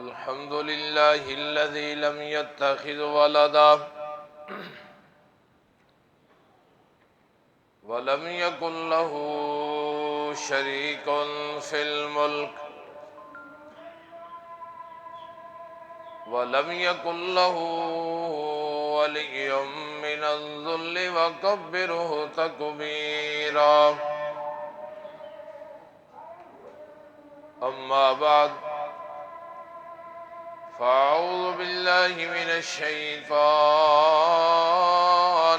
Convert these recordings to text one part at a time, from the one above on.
الحمد لله الذي لم يتخذ ولدا ولم يكن له شريك في الملك ولم يكن له ولي من الذل وكبره تكبيرا. أما بعد فأعوذ بالله من الشيطان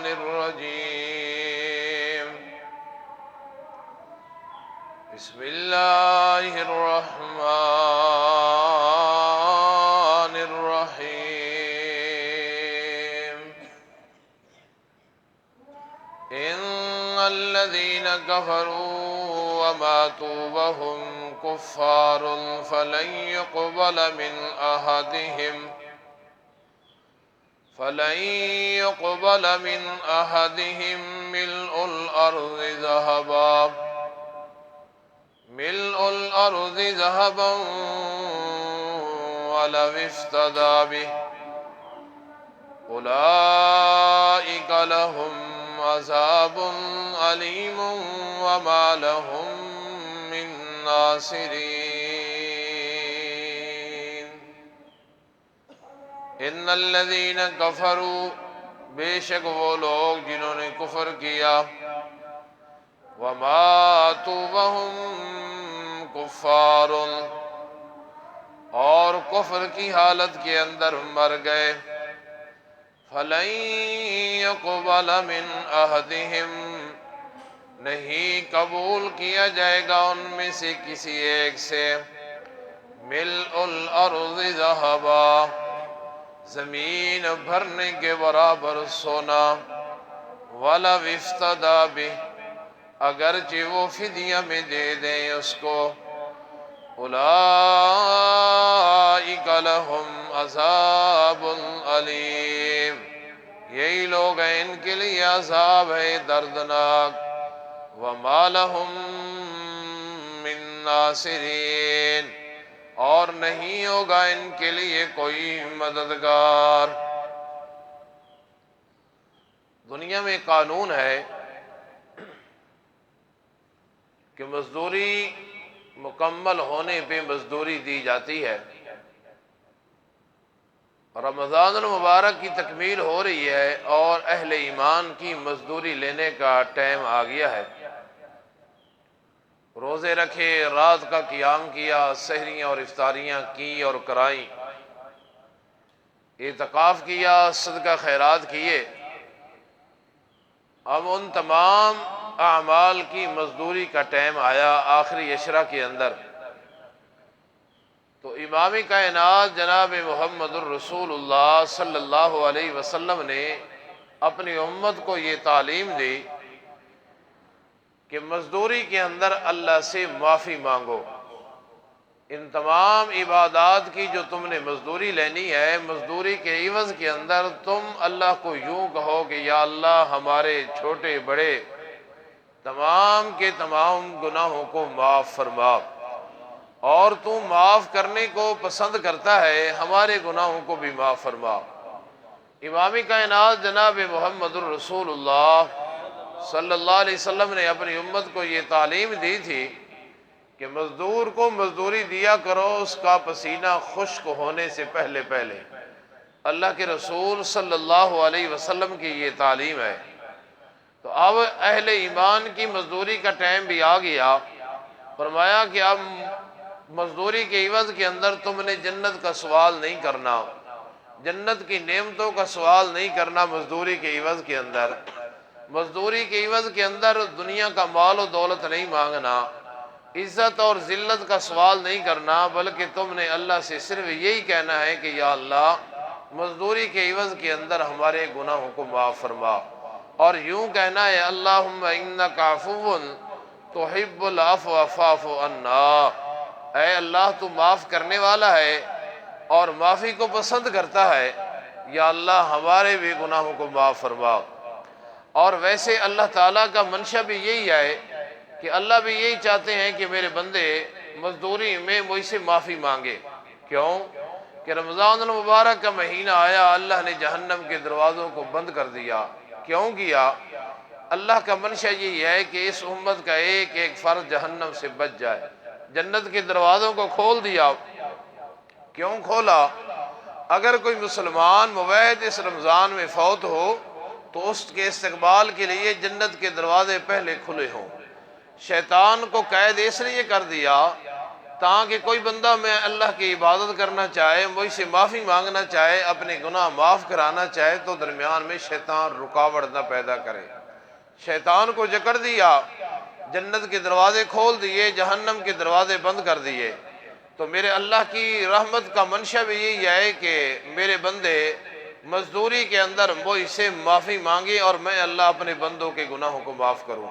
الرجيم. بسم الله الرحمن الرحيم. إن الذين كفروا وماتوا وهم كفار فلن يقبل من أحدهم ملء الأرض ذهبا ولو افتدى به. أولئك لهم عذاب أليم وما لهم من ناصرين. ان الذین کفروا، بے شک وہ لوگ جنہوں نے کفر کیا، وماتوا وهم کفار، اور کفر کی حالت کے اندر مر گئے، فلن يقبل من احدهم، نہیں قبول کیا جائے گا ان میں سے کسی ایک سے، ملء الارض ذہبا، زمین بھرنے کے برابر سونا، وَلَوِ افْتَدَى بِهِ، اگرچہ وہ فدیہ میں دے دیں اس کو، اولئک لہم عذاب علیم، یہی لوگ ہیں ان کے لیے عذاب ہے دردناک، وَمَا لَهُم مِّن نَاصِرِينَ، اور نہیں ہوگا ان کے لیے کوئی مددگار۔ دنیا میں قانون ہے کہ مزدوری مکمل ہونے پہ مزدوری دی جاتی ہے۔ رمضان المبارک کی تکمیل ہو رہی ہے اور اہل ایمان کی مزدوری لینے کا ٹائم آ گیا ہے۔ روزے رکھے، رات کا قیام کیا، سحریاں اور افطاریاں کی اور کرائیں، اعتکاف کیا، صدقہ خیرات کیے، اب ان تمام اعمال کی مزدوری کا ٹائم آیا آخری عشرہ کے اندر۔ تو امام کائنات جناب محمد الرسول اللہ صلی اللہ علیہ وسلم نے اپنی امت کو یہ تعلیم دی کہ مزدوری کے اندر اللہ سے معافی مانگو۔ ان تمام عبادات کی جو تم نے مزدوری لینی ہے، مزدوری کے عوض کے اندر تم اللہ کو یوں کہو کہ یا اللہ ہمارے چھوٹے بڑے تمام کے تمام گناہوں کو معاف فرما، اور تو معاف کرنے کو پسند کرتا ہے، ہمارے گناہوں کو بھی معاف فرما۔ امام کائنات جناب محمد الرسول اللہ صلی اللہ علیہ وسلم نے اپنی امت کو یہ تعلیم دی تھی کہ مزدور کو مزدوری دیا کرو اس کا پسینہ خشک ہونے سے پہلے پہلے۔ اللہ کے رسول صلی اللہ علیہ وسلم کی یہ تعلیم ہے۔ تو اب اہل ایمان کی مزدوری کا ٹائم بھی آ گیا، فرمایا کہ اب مزدوری کے عوض کے اندر تم نے جنت کا سوال نہیں کرنا، جنت کی نعمتوں کا سوال نہیں کرنا مزدوری کے عوض کے اندر، مزدوری کے عوض کے اندر دنیا کا مال و دولت نہیں مانگنا، عزت اور ذلت کا سوال نہیں کرنا، بلکہ تم نے اللہ سے صرف یہی کہنا ہے کہ یا اللہ مزدوری کے عوض کے اندر ہمارے گناہوں کو معاف فرما، اور یوں کہنا ہے اللہم انک عفو تحب العفو فاعف عنا، اے اللہ تو معاف کرنے والا ہے اور معافی کو پسند کرتا ہے، یا اللہ ہمارے بھی گناہوں کو معاف فرما۔ اور ویسے اللہ تعالیٰ کا منشا بھی یہی ہے کہ اللہ بھی یہی چاہتے ہیں کہ میرے بندے مزدوری میں مجھ سے معافی مانگے۔ کیوں؟ کہ رمضان المبارک کا مہینہ آیا، اللہ نے جہنم کے دروازوں کو بند کر دیا۔ کیوں کیا؟ اللہ کا منشا یہی ہے کہ اس امت کا ایک ایک فرد جہنم سے بچ جائے۔ جنت کے دروازوں کو کھول دیا۔ کیوں کھولا؟ اگر کوئی مسلمان موعد اس رمضان میں فوت ہو تو اس کے استقبال کے لیے جنت کے دروازے پہلے کھلے ہوں۔ شیطان کو قید اس لیے کر دیا تاکہ کوئی بندہ میں اللہ کی عبادت کرنا چاہے، مجھ سے معافی مانگنا چاہے، اپنے گناہ معاف کرانا چاہے تو درمیان میں شیطان رکاوٹ نہ پیدا کرے۔ شیطان کو جکڑ دیا، جنت کے دروازے کھول دیے، جہنم کے دروازے بند کر دیے۔ تو میرے اللہ کی رحمت کا منشا بھی یہی ہے کہ میرے بندے مزدوری کے اندر مجھ سے معافی مانگے اور میں اللہ اپنے بندوں کے گناہوں کو معاف کروں۔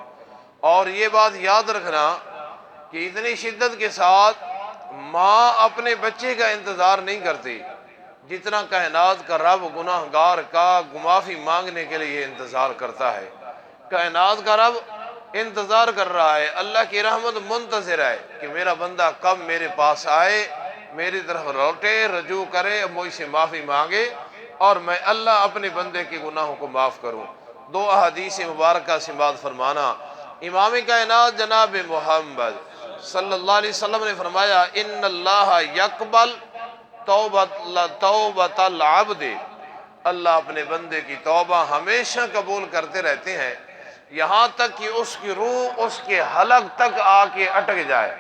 اور یہ بات یاد رکھنا کہ اتنی شدت کے ساتھ ماں اپنے بچے کا انتظار نہیں کرتی جتنا کائنات کا رب گناہ گار کا معافی مانگنے کے لیے انتظار کرتا ہے۔ کائنات کا رب انتظار کر رہا ہے، اللہ کی رحمت منتظر ہے کہ میرا بندہ کب میرے پاس آئے، میری طرف لوٹے، رجوع کرے، مجھ سے معافی مانگے اور میں اللہ اپنے بندے کے گناہوں کو معاف کروں۔ دو احادیث مبارکہ سے بات فرمانا، امام کائنات جناب محمد صلی اللہ علیہ وسلم نے فرمایا ان اللہ یقبل توبۃ العبد، اللہ اپنے بندے کی توبہ ہمیشہ قبول کرتے رہتے ہیں یہاں تک کہ اس کی روح اس کے حلق تک آ کے اٹک جائے۔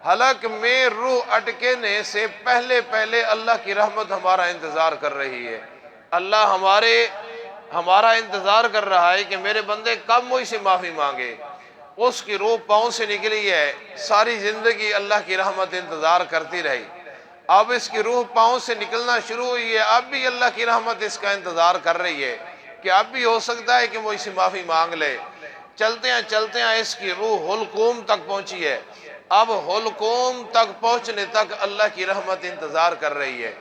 حلق میں روح اٹکنے سے پہلے پہلے اللہ کی رحمت ہمارا انتظار کر رہی ہے۔ اللہ ہمارا انتظار کر رہا ہے کہ میرے بندے کب مجھ سے معافی مانگے۔ اس کی روح پاؤں سے نکلی ہے، ساری زندگی اللہ کی رحمت انتظار کرتی رہی، اب اس کی روح پاؤں سے نکلنا شروع ہوئی ہے، اب بھی اللہ کی رحمت اس کا انتظار کر رہی ہے کہ اب بھی ہو سکتا ہے کہ وہ اسے معافی مانگ لے۔ چلتے ہیں اس کی روح حلقوم تک پہنچی ہے، اب حلقوم تک پہنچنے تک اللہ کی رحمت انتظار کر رہی ہے۔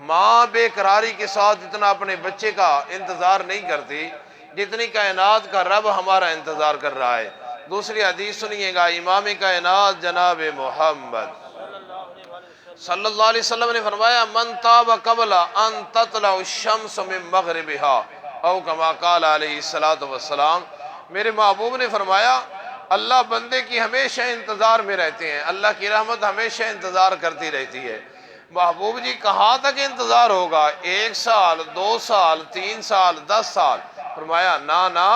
ماں بے قراری کے ساتھ اتنا اپنے بچے کا انتظار نہیں کرتی جتنی کائنات کا رب ہمارا انتظار کر رہا ہے۔ دوسری حدیث سنیے گا، امام کائنات جناب محمد صلی اللہ علیہ وسلم نے فرمایا من تاب قبل ان تطلع الشمس من مغربها او کما قال علیہ الصلوۃ والسلام، میرے محبوب نے فرمایا اللہ بندے کی ہمیشہ انتظار میں رہتے ہیں، اللہ کی رحمت ہمیشہ انتظار کرتی رہتی ہے۔ محبوب جی کہاں تک انتظار ہوگا؟ 1 سال، 2 سال، 3 سال، 10 سال؟ فرمایا نا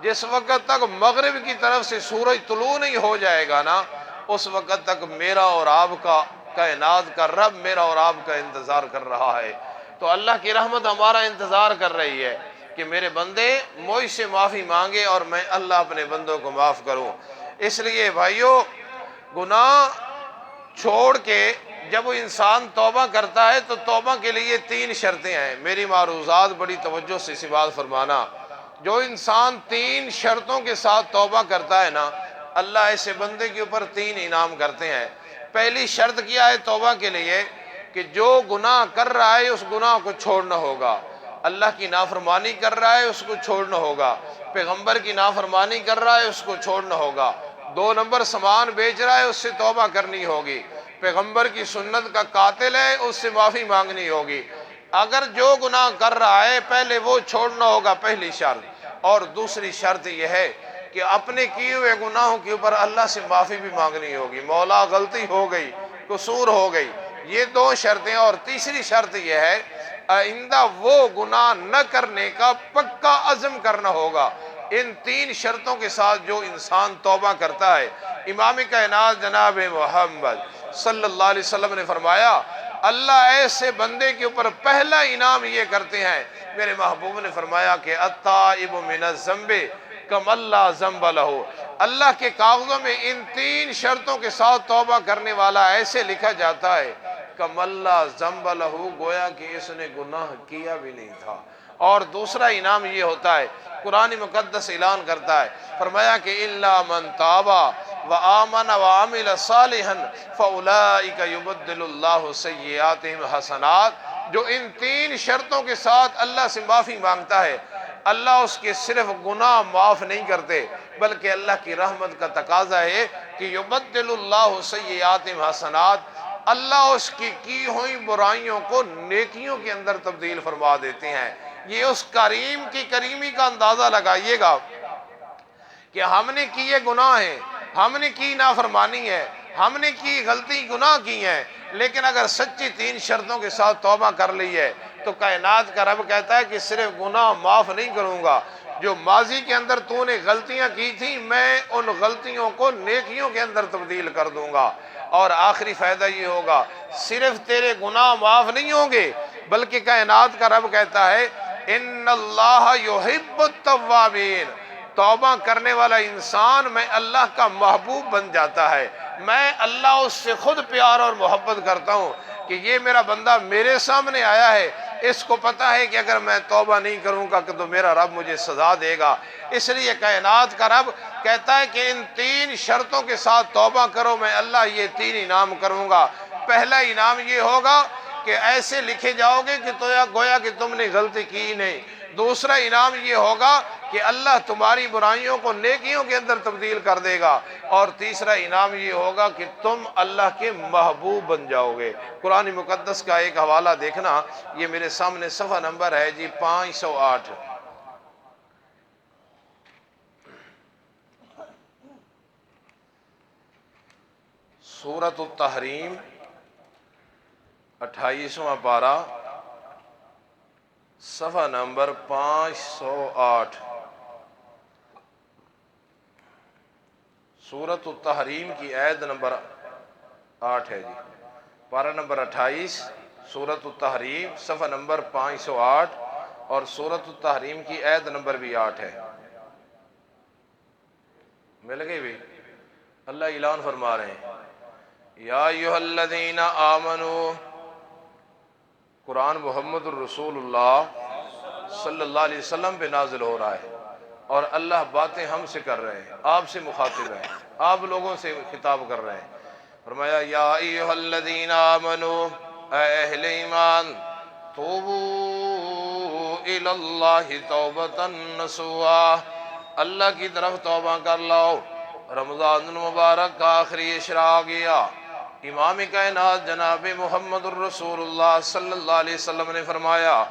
جس وقت تک مغرب کی طرف سے سورج طلوع نہیں ہو جائے گا نا، اس وقت تک میرا اور آپ کا، کائنات کا رب میرا اور آپ کا انتظار کر رہا ہے۔ تو اللہ کی رحمت ہمارا انتظار کر رہی ہے کہ میرے بندے مجھ سے معافی مانگے اور میں اللہ اپنے بندوں کو معاف کروں۔ اس لیے بھائیو، گناہ چھوڑ کے جب وہ انسان توبہ کرتا ہے تو توبہ کے لیے 3 شرطیں ہیں۔ میری معروضات بڑی توجہ سے اسی بات فرمانا، جو انسان 3 شرطوں کے ساتھ توبہ کرتا ہے نا، اللہ ایسے بندے کے اوپر 3 انعام کرتے ہیں۔ پہلی شرط کیا ہے توبہ کے لیے؟ کہ جو گناہ کر رہا ہے اس گناہ کو چھوڑنا ہوگا، اللہ کی نافرمانی کر رہا ہے اس کو چھوڑنا ہوگا، پیغمبر کی نافرمانی کر رہا ہے اس کو چھوڑنا ہوگا، 2 نمبر سامان بیچ رہا ہے اس سے توبہ کرنی ہوگی، پیغمبر کی سنت کا قاتل ہے اس سے معافی مانگنی ہوگی۔ اگر جو گناہ کر رہا ہے پہلے وہ چھوڑنا ہوگا، پہلی شرط۔ اور دوسری شرط یہ ہے کہ اپنے کیے ہوئے گناہوں کے اوپر اللہ سے معافی بھی مانگنی ہوگی، مولا غلطی ہو گئی، قصور ہو گئی، یہ 2 شرطیں۔ اور تیسری شرط یہ ہے آئندہ وہ گناہ نہ کرنے کا پکا عزم کرنا ہوگا۔ ان 3 شرطوں کے ساتھ جو انسان توبہ کرتا ہے، امام کائنات جناب محمد صلی اللہ علیہ وسلم نے فرمایا اللہ ایسے بندے کے اوپر پہلا انعام یہ کرتے ہیں، میرے محبوب نے فرمایا کہ التائب من الذنب کمن لا ذنب لہ، اللہ کے کاغذوں میں ان 3 شرطوں کے ساتھ توبہ کرنے والا ایسے لکھا جاتا ہے کمن لا ذنب لہ، گویا کہ اس نے گناہ کیا بھی نہیں تھا۔ اور دوسرا انعام یہ ہوتا ہے، قرآن مقدس اعلان کرتا ہے، فرمایا کہ الا من تاب وآمن وعمل صالحا فاولئک یبدل اللہ سیئاتہم حسنات، جو ان 3 شرطوں کے ساتھ اللہ سے معافی مانگتا ہے، اللہ اس کے صرف گناہ معاف نہیں کرتے بلکہ اللہ کی رحمت کا تقاضا ہے کہ یبدل اللہ سیئاتہم حسنات، اللہ اس کی ہوئی برائیوں کو نیکیوں کے اندر تبدیل فرما دیتے ہیں۔ یہ اس کریم کی کریمی کا اندازہ لگائیے گا کہ ہم نے کیے گناہ ہیں، ہم نے کی نافرمانی ہے، ہم نے کی غلطی گناہ کی ہیں، لیکن اگر سچی 3 شرطوں کے ساتھ توبہ کر لی ہے تو کائنات کا رب کہتا ہے کہ صرف گناہ معاف نہیں کروں گا، جو ماضی کے اندر تو نے غلطیاں کی تھی میں ان غلطیوں کو نیکیوں کے اندر تبدیل کر دوں گا۔ اور آخری فائدہ یہ ہوگا، صرف تیرے گناہ معاف نہیں ہوں گے بلکہ کائنات کا رب کہتا ہے ان اللہ یحب التوابین، توبہ کرنے والا انسان میں اللہ کا محبوب بن جاتا ہے، میں اللہ اس سے خود پیار اور محبت کرتا ہوں کہ یہ میرا بندہ میرے سامنے آیا ہے، اس کو پتہ ہے کہ اگر میں توبہ نہیں کروں گا تو میرا رب مجھے سزا دے گا۔ اس لیے کائنات کا رب کہتا ہے کہ ان 3 شرطوں کے ساتھ توبہ کرو، میں اللہ یہ 3 انعام کروں گا۔ پہلا انعام یہ ہوگا کہ ایسے لکھے جاؤ گے کہ گویا کہ تم نے غلطی کی نہیں۔ دوسرا انعام یہ ہوگا کہ اللہ تمہاری برائیوں کو نیکیوں کے اندر تبدیل کر دے گا، اور تیسرا انعام یہ ہوگا کہ تم اللہ کے محبوب بن جاؤ گے۔ قرآن مقدس کا ایک حوالہ دیکھنا، یہ میرے سامنے صفحہ نمبر ہے جی 508۔ سورۃ التحریم 28واں پارہ صفحہ نمبر 508۔ سورۃ التحریم کی آیت نمبر 8 ہے جی، پارہ نمبر 28، سورۃ التحریم صفحہ نمبر 508، اور سورۃ التحریم کی آیت نمبر بھی 8 ہے۔ مل گئی بھی؟ اللہ اعلان فرما رہے ہیں یا ایھا الذین آمنوا، قرآن محمد الرسول اللہ صلی اللہ علیہ وسلم پہ نازل ہو رہا ہے، اور اللہ باتیں ہم سے کر رہے ہیں، آپ سے مخاطب ہیں، آپ لوگوں سے خطاب کر رہے ہیں۔ فرمایا یا ایھا الذین آمنوا، اے اہل ایمان، توبوا الی اللہ توبۃ نصوحا، اللہ کی طرف توبہ کر لاؤ۔ رمضان المبارک کا آخری عشرہ آ گیا، امام کائنات جناب محمد الرسول اللہ صلی اللہ علیہ وسلم نے فرمایا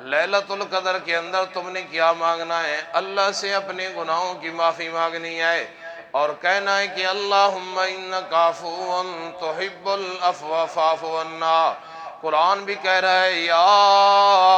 لیلۃ القدر کے اندر تم نے کیا مانگنا ہے؟ اللہ سے اپنے گناہوں کی معافی مانگنی ہے، اور کہنا ہے کہ اللہم انک عفو تحب العفو فاعف عنا۔ قرآن بھی کہہ رہا ہے یا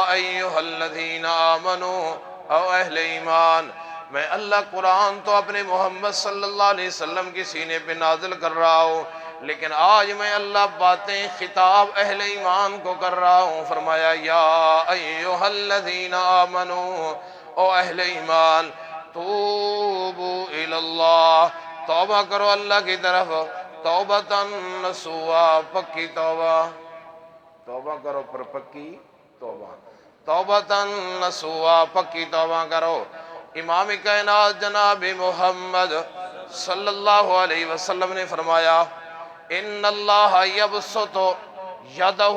ایھا الذین آمنوا، او اہل ایمان، میں اللہ قرآن تو اپنے محمد صلی اللہ علیہ وسلم کے سینے پہ نازل کر رہا ہوں، لیکن آج میں اللہ باتیں خطاب اہل ایمان کو کر رہا ہوں۔ فرمایا یا ایھا الذین آمنوا، او اہل ایمان، توبوا الی اللہ، توبہ کرو اللہ کی طرف، توبۃ نصوحا، پکی توبہ، توبہ کرو پر پکی توبہ، توبۃ نصوحا، پکی توبہ کرو۔ امام کائنات جناب محمد صلی اللہ علیہ وسلم نے فرمایا ان اللہ یبسط یدہ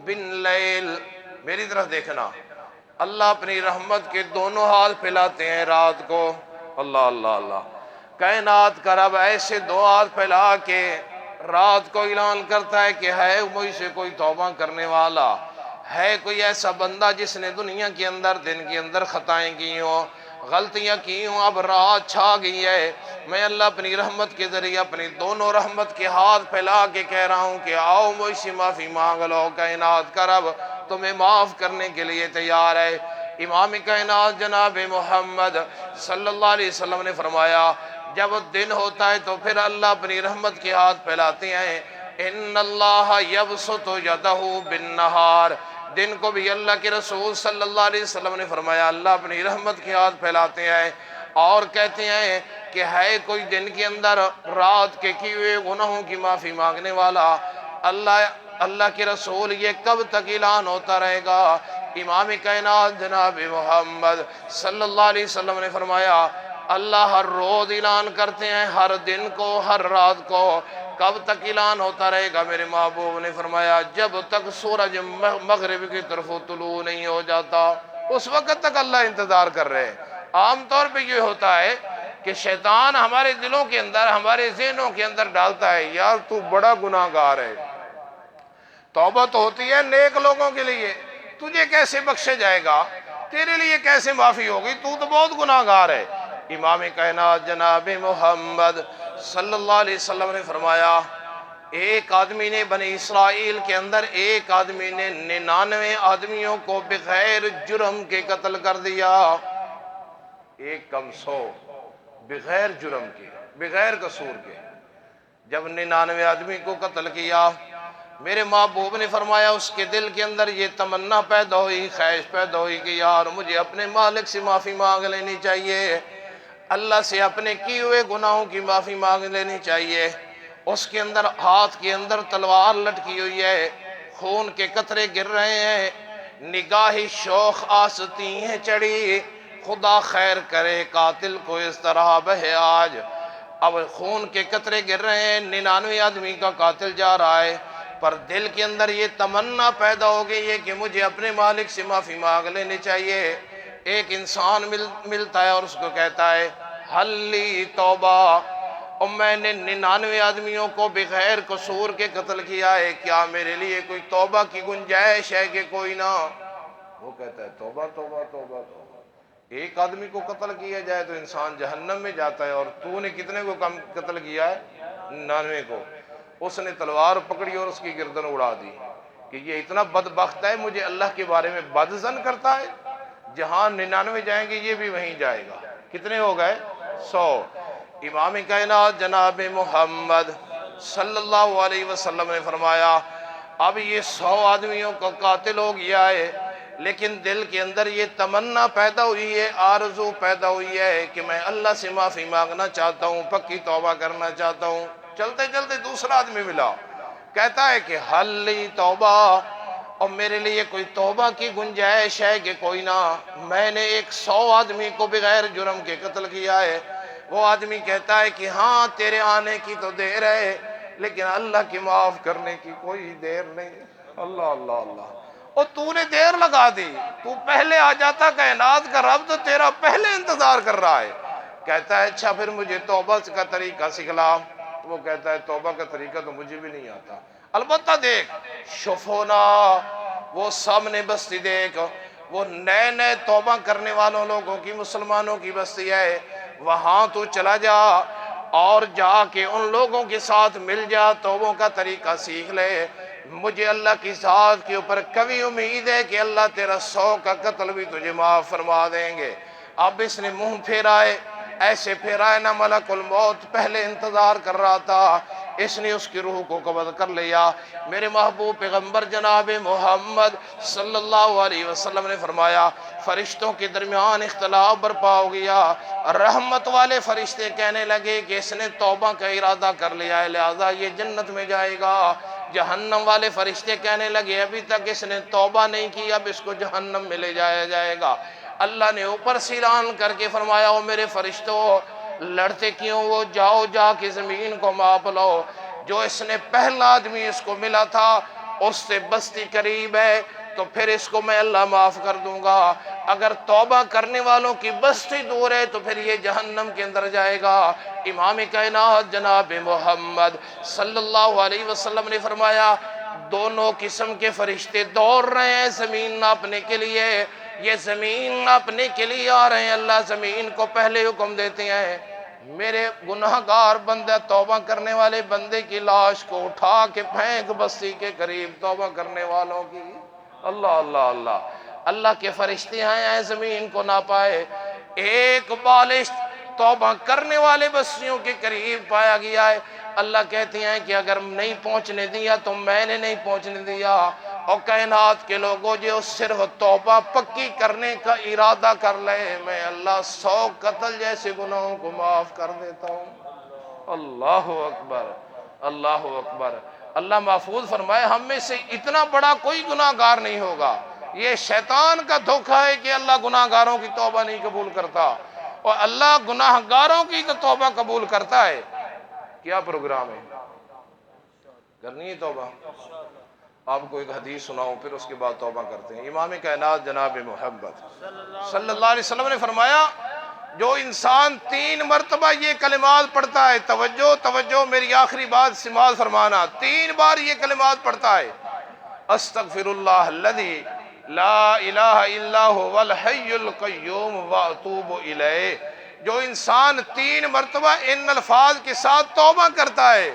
باللیل، میری طرف دیکھنا، اللہ اپنی رحمت کے دونوں ہاتھ پھیلاتے ہیں رات کو۔ اللہ اللہ اللہ، کائنات کا رب ایسے 2 ہاتھ پھیلا کے رات کو اعلان کرتا ہے کہ ہے مجھ سے کوئی توبہ کرنے والا، ہے کوئی ایسا بندہ جس نے دنیا کے اندر دن کے اندر خطائیں کی ہوں، غلطیاں کی ہوں، اب رات چھا گئی ہے، میں اللہ اپنی رحمت کے ذریعے اپنی دونوں رحمت کے ہاتھ پھیلا کے کہہ رہا ہوں کہ آؤ مجھ سے معافی مانگ لو۔ کائنات کا رب تمہیں معاف کرنے کے لیے تیار ہے۔ امام کائنات جناب محمد صلی اللہ علیہ وسلم نے فرمایا جب دن ہوتا ہے تو پھر اللہ اپنی رحمت کے ہاتھ پھیلاتے ہیں، ان اللہ یبسط یدہ بالنہار، دن کو بھی اللہ کے رسول صلی اللہ علیہ وسلم نے فرمایا اللہ اپنی رحمت کے ہاتھ پھیلاتے ہیں، اور کہتے ہیں کہ ہے کوئی دن کے اندر رات کے کیے ہوئے گناہوں کی معافی مانگنے والا؟ اللہ کے رسول یہ کب تک اعلان ہوتا رہے گا؟ امام کائنات جناب محمد صلی اللہ علیہ وسلم نے فرمایا اللہ ہر روز اعلان کرتے ہیں، ہر دن کو، ہر رات کو۔ کب تک اعلان ہوتا رہے گا؟ میرے محبوب نے فرمایا جب تک سورج مغرب کی طرف طلوع نہیں ہو جاتا، اس وقت تک اللہ انتظار کر رہے ہیں۔ عام طور پہ یہ ہوتا ہے کہ شیطان ہمارے دلوں کے اندر، ہمارے ذہنوں کے اندر ڈالتا ہے یار تو بڑا گناہ گار ہے۔ توبہ تو ہوتی ہے نیک لوگوں کے لیے، تجھے کیسے بخشے جائے گا، تیرے لیے کیسے معافی ہوگی، تو بہت گناہ گار ہے۔ امام کائنات جناب محمد صلی اللہ علیہ وسلم نے فرمایا ایک آدمی نے بنی اسرائیل کے اندر، ایک آدمی نے 99 آدمیوں کو بغیر جرم کے قتل کر دیا، ایک کم 100 بغیر جرم کے، بغیر قصور کے۔ جب 99 آدمی کو قتل کیا، میرے محبوب نے فرمایا اس کے دل کے اندر یہ تمنا پیدا ہوئی، خواہش پیدا ہوئی کہ یار مجھے اپنے مالک سے معافی مانگ لینی چاہیے، اللہ سے اپنے کیے ہوئے گناہوں کی معافی مانگ لینی چاہیے۔ اس کے اندر ہاتھ کے اندر تلوار لٹکی ہوئی ہے، خون کے قطرے گر رہے ہیں، نگاہی شوخ آستیں چڑھی، خدا خیر کرے قاتل کو اس طرح بہے آج۔ اب خون کے قطرے گر رہے ہیں، 99 آدمی کا قاتل جا رہا ہے، پر دل کے اندر یہ تمنا پیدا ہو گئی ہے کہ مجھے اپنے مالک سے معافی مانگ لینی چاہیے۔ ایک انسان ملتا ہے اور اس کو کہتا ہے حلی توبہ، اور میں نے 99 آدمیوں کو بغیر قصور کے قتل کیا ہے، کیا میرے لیے کوئی توبہ کی گنجائش ہے کہ کوئی نہ؟ وہ کہتا ہے توبہ توبہ توبہ توبہ، ایک آدمی کو قتل کیا جائے تو انسان جہنم میں جاتا ہے، اور تو نے کتنے کو کم قتل کیا ہے؟ 99 کو۔ اس نے تلوار پکڑی اور اس کی گردن اڑا دی کہ یہ اتنا بدبخت ہے، مجھے اللہ کے بارے میں بدظن کرتا ہے، جہاں 99 جائیں گے یہ بھی وہیں جائے گا۔ کتنے ہو گئے؟ 100۔ امام کائنات جناب محمد صلی اللہ علیہ وسلم نے فرمایا اب یہ 100 آدمیوں کا قاتل ہو گیا ہے، لیکن دل کے اندر یہ تمنا پیدا ہوئی ہے، آرزو پیدا ہوئی ہے کہ میں اللہ سے معافی مانگنا چاہتا ہوں، پکی توبہ کرنا چاہتا ہوں۔ چلتے چلتے دوسرا آدمی ملا، کہتا ہے کہ حلی توبہ، اور میرے لیے کوئی توبہ کی گنجائش ہے کہ کوئی نہ؟ میں نے 100 آدمی کو بغیر جرم کے قتل کیا ہے۔ وہ آدمی کہتا ہے کہ ہاں تیرے آنے کی تو دیر ہے، لیکن اللہ کی معاف کرنے کی کوئی دیر نہیں۔ اللہ اللہ اللہ، اور تو نے دیر لگا دی، تو پہلے آ جاتا، کائنات کا رب تو تیرا پہلے انتظار کر رہا ہے۔ کہتا ہے اچھا پھر مجھے توبہ کا طریقہ سکھلا۔ وہ کہتا ہے توبہ کا طریقہ تو مجھے بھی نہیں آتا، البتہ دیکھ شفونا، وہ سامنے بستی دیکھ، وہ نئے نئے توبہ کرنے والوں لوگوں کی، مسلمانوں کی بستی ہے، وہاں تو چلا جا اور جا کے ان لوگوں کے ساتھ مل جا، توبوں کا طریقہ سیکھ لے۔ مجھے اللہ کی ذات کے اوپر کبھی امید ہے کہ اللہ تیرا 100 کا قتل بھی تجھے معاف فرما دیں گے۔ اب اس نے منہ پھیرا ہے، ایسے پھیرا ہے نہ ملک الموت پہلے انتظار کر رہا تھا، اس نے اس کی روح کو قبض کر لیا۔ میرے محبوب پیغمبر جناب محمد صلی اللہ علیہ وسلم نے فرمایا فرشتوں کے درمیان اختلاف برپا ہو گیا، رحمت والے فرشتے کہنے لگے کہ اس نے توبہ کا ارادہ کر لیا ہے لہذا یہ جنت میں جائے گا، جہنم والے فرشتے کہنے لگے ابھی تک اس نے توبہ نہیں کی، اب اس کو جہنم میں لے جایا جائے گا۔ اللہ نے اوپر سے اعلان کر کے فرمایا او میرے فرشتوں لڑتے کیوں وہ، جاؤ جا کے زمین کو ماپ لو، جو اس نے پہلا آدمی اس کو ملا تھا اس سے بستی قریب ہے تو پھر اس کو میں اللہ معاف کر دوں گا، اگر توبہ کرنے والوں کی بستی دور ہے تو پھر یہ جہنم کے اندر جائے گا۔ امام کائنات جناب محمد صلی اللہ علیہ وسلم نے فرمایا دونوں قسم کے فرشتے دوڑ رہے ہیں زمین ناپنے کے لیے، یہ زمین ناپنے کے لیے آ رہے ہیں، اللہ زمین کو پہلے حکم دیتے ہیں میرے گناہگار بندہ توبہ کرنے والے بندے کی لاش کو اٹھا کے پھینک بستی کے قریب توبہ کرنے والوں کی۔ اللہ اللہ اللہ، اللہ کے فرشتے آئے زمین کو نہ پائے، ایک بالشت توبہ کرنے والے بستیوں کے قریب پایا گیا ہے۔ اللہ کہتے ہیں کہ اگر نہیں پہنچنے دیا تو میں نے نہیں پہنچنے دیا، اور کائنات کے لوگوں جو صرف توبہ پکی کرنے کا ارادہ کر لے میں اللہ 100 قتل جیسے گناہوں کو معاف کر دیتا ہوں۔ اللہ اکبر اللہ اکبر۔ اللہ محفوظ فرمائے ہم میں سے اتنا بڑا کوئی گناہگار نہیں ہوگا۔ یہ شیطان کا دھوکہ ہے کہ اللہ گناہگاروں کی توبہ نہیں قبول کرتا، اور اللہ گناہگاروں کی تو توبہ قبول کرتا ہے۔ کیا پروگرام ہے؟ کرنی ہے توبہ؟ آپ کو ایک حدیث سناؤں پھر اس کے بعد توبہ کرتے ہیں۔ امام کائنات جناب محمد صلی اللہ علیہ وسلم نے فرمایا جو انسان 3 مرتبہ یہ کلمات پڑھتا ہے، توجہ توجہ میری آخری بات سماعت فرمانا، 3 بار یہ کلمات پڑھتا ہے، استغفر اللہ الذی لا الہ الا هو الحی القیوم واتوب الیہ، جو انسان 3 مرتبہ ان الفاظ کے ساتھ توبہ کرتا ہے،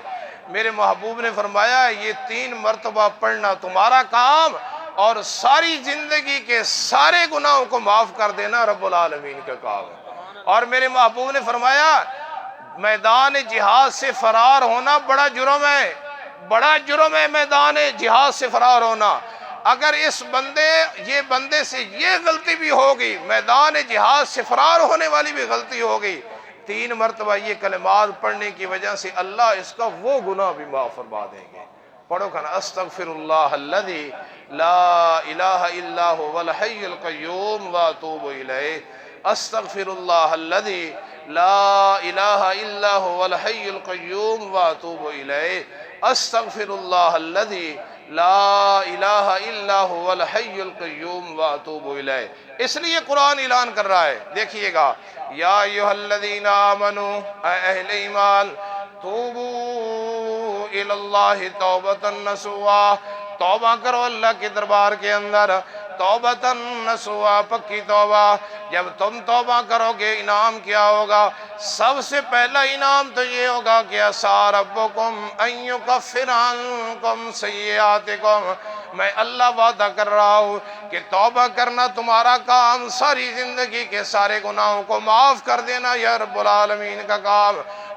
میرے محبوب نے فرمایا یہ 3 مرتبہ پڑھنا تمہارا کام اور ساری زندگی کے سارے گناہوں کو معاف کر دینا رب العالمین کا کام ہے۔ اور میرے محبوب نے فرمایا میدان جہاد سے فرار ہونا بڑا جرم ہے، بڑا جرم ہے میدان جہاد سے فرار ہونا۔ اگر اس بندے سے یہ غلطی بھی ہوگی، میدان جہاد سے فرار ہونے والی بھی غلطی ہوگی، 3 مرتبہ یہ کلمات پڑھنے کی وجہ سے اللہ اس کا وہ گناہ بھی معاف فرما دیں گے۔ پڑھو کھانا استغفر اللہ الذی لا الہ الا هو الحی القیوم واتوب الیہ، استغفر اللہ الذی لا الہ الا هو الحی القیوم واتوب الیہ، استغفر اللہ الذی لا الہ الا هو الحی القیوم واتوب الیہ۔ اس لیے قرآن اعلان کر رہا ہے، دیکھئے گا، یا ایھا الذین آمنوا، اے اہل ایمان، توبوا الی اللہ توبۃ نصوحا، توبہ کرو اللہ کے دربار کے اندر، توبۃ نصوحا، پکی توبہ۔ جب تم توبہ کرو گے انعام کیا ہوگا؟ سب سے پہلا انعام تو یہ ہوگا کہ عسیٰ ربکم ان یکفر عنکم سیئاتکم، میں اللہ وعدہ کر رہا ہوں کہ توبہ کرنا تمہارا کام، ساری زندگی کے سارے گناہوں کو معاف کر دینا یا رب العالمین کا کام۔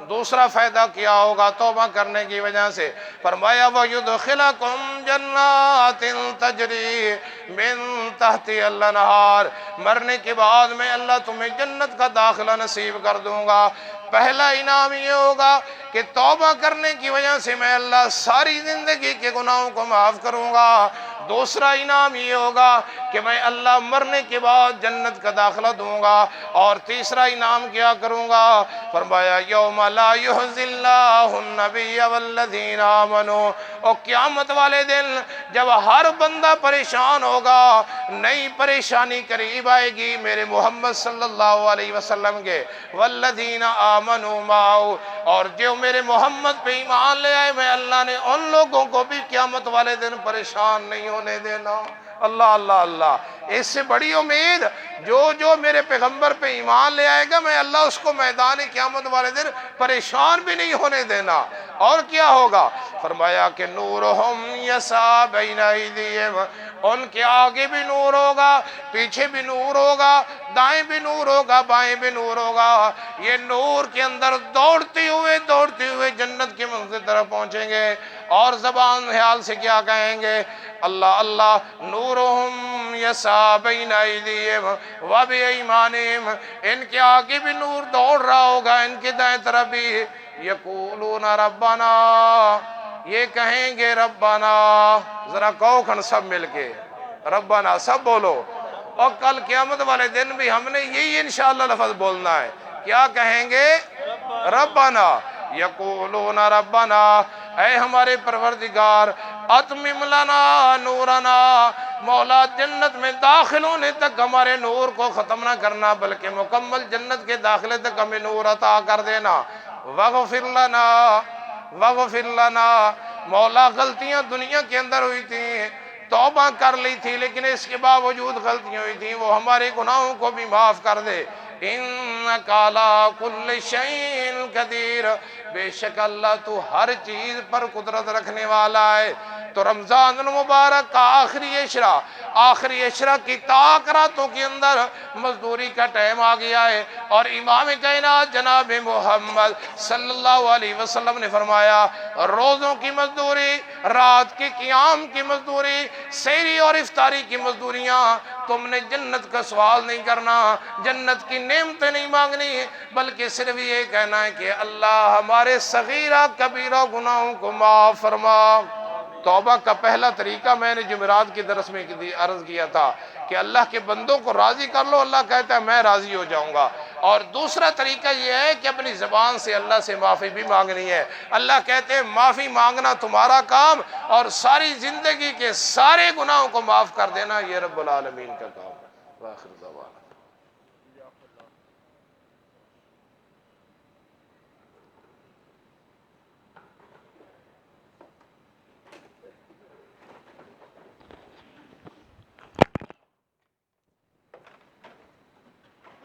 دوسرا فائدہ کیا ہوگا توبہ کرنے کی وجہ سے؟ فرمایا وَيُدْخِلَكُمْ جَنَّاتٍ تَجْرِي مِن تَحْتِهَا الْأَنْهَارُ، مرنے کے بعد میں اللہ تمہیں جنت کا داخلہ نصیب کر دوں گا۔ پہلا انعام یہ ہوگا کہ توبہ کرنے کی وجہ سے میں اللہ ساری زندگی کے گناہوں کو معاف کروں گا۔ دوسرا انعام یہ ہوگا کہ میں اللہ مرنے کے بعد جنت کا داخلہ دوں گا۔ اور تیسرا انعام کیا کروں گا؟ فرمایا یوم لا یحزی اللہ النبی والذین آمنوا، اور قیامت والے دن جب ہر بندہ پریشان ہوگا، نئی پریشانی قریب آئے گی میرے محمد صلی اللہ علیہ وسلم کے، والذین آمنوا معه، اور جو میرے محمد پہ ایمان لے آئے، میں اللہ نے ان لوگوں کو بھی قیامت والے دن پریشان نہیں ہونے دینا۔ اللہ اللہ اللہ، اس سے بڑی امید جو میرے پیغمبر پہ ایمان لے آئے گا، میں اللہ اس کو میدان قیامت والے دن پریشان بھی نہیں ہونے دینا۔ اور کیا ہوگا؟ فرمایا کہ نورہم یسعی بین ایدیہم، ان کے آگے بھی نور ہوگا، پیچھے بھی نور ہوگا، دائیں بھی نور ہوگا، بائیں بھی نور ہوگا۔ یہ نور کے اندر دوڑتے ہوئے جنت کی منزل طرف پہنچیں گے، اور زبان حال سے کیا کہیں گے؟ اللہ اللہ، نورہم یسعی بین ایدیہم وبایمانہم، ان کے آگے بھی نور دوڑ رہا ہوگا، ان کے دائیں طرف بھی۔ یقولون ربنا، یہ کہیں گے ربنا، ذرا کہو کھن سب مل کے ربنا، سب بولو۔ اور کل قیامت والے دن بھی ہم نے یہی انشاءاللہ لفظ بولنا ہے، کیا کہیں گے؟ ربنا، یقولون ربنا، اے ہمارے پروردگار، اتمم لنا نورنا، مولا جنت میں داخل ہونے تک ہمارے نور کو ختم نہ کرنا، بلکہ مکمل جنت کے داخلے تک ہمیں نور عطا کر دینا۔ وغفر لنا، مولا غلطیاں دنیا کے اندر ہوئی تھیں، توبہ کر لی تھی، لیکن اس کے باوجود غلطیاں ہوئی تھیں، وہ ہمارے گناہوں کو بھی معاف کر دے۔ انک علی کل شیء قدیر، بے شک اللہ تو ہر چیز پر قدرت رکھنے والا ہے۔ تو رمضان المبارک کا آخری عشرہ کی تاکراتوں کے اندر مزدوری کا ٹائم آ گیا ہے، اور امام کائنات جناب محمد صلی اللہ علیہ وسلم نے فرمایا روزوں کی مزدوری، رات کے قیام کی مزدوری، سحری اور افطاری کی مزدوریاں، تم نے جنت کا سوال نہیں کرنا، جنت کی نعمتیں نہیں مانگنی، بلکہ صرف یہ کہنا ہے کہ اللہ ہمارے صغیرہ کبیرہ گناہوں کو معاف فرما۔ توبہ کا پہلا طریقہ میں نے جمعرات کی درس میں عرض کیا تھا کہ اللہ کے بندوں کو راضی کر لو، اللہ کہتا ہے میں راضی ہو جاؤں گا۔ اور دوسرا طریقہ یہ ہے کہ اپنی زبان سے اللہ سے معافی بھی مانگنی ہے۔ اللہ کہتے ہیں معافی مانگنا تمہارا کام، اور ساری زندگی کے سارے گناہوں کو معاف کر دینا یہ رب العالمین کا کام ہے۔ وآخر دعوانا